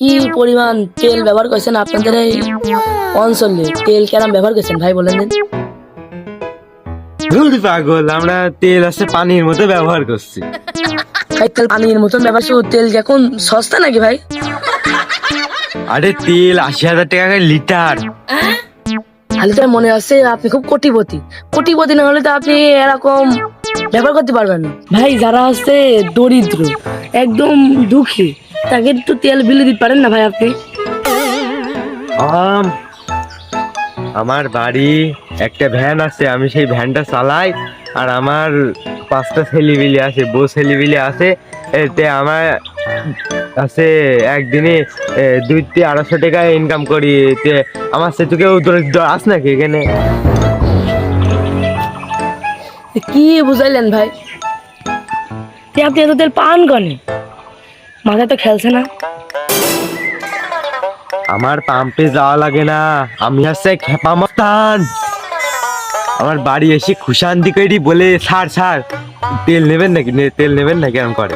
কি পরিমাণ তেল ব্যবহার করছেন আপনাদের এই অঞ্চলে? তেল কেন ব্যবহার করছেন ভাই বলেন দিন। ধুর পাগল, আমরা তেল আছে পানির মতো ব্যবহার করছি। ভাই তেল পানির মতন ব্যবহার করছে, তেল এখন সস্তা নাকি ভাই? আরে তেল 80,000 টাকা করে লিটার। তাহলে তো মনে আছে আপনি খুব কোটিপতি। কোটিপতি না হলে তো আপনি এরকম ব্যবহার করতে পারবেন না ভাই। যারা আছে দরিদ্র, একদম দুঃখী, তাকে একটু তেল বিলি দিতে পারেন না ভাই আপনি? আমার বাড়ি একটা ভ্যান আছে, আমি সেই ভ্যানটা চালাই। আর আমার 5টা ছেলেবিলি আছে, বউ ছেলেবিলি আছে। এতে আমার আছে একদিনে 200-250 টাকা ইনকাম করি। এতে আমার সে তোকে আস নাকি এখানে? কি বুঝাইলেন ভাই? আপনি এত তেল পান কনে? মাথা তো খেলছে না। আমার পাম্পে যাওয়া লাগে না, আমি হচ্ছে খেপা মস্তান। আমার বাড়ি এসে খুশান্তি করি বলে, ছাড় ছাড়, তেল নেবেন নাকি, তেল নেবেন নাকি এরকম করে।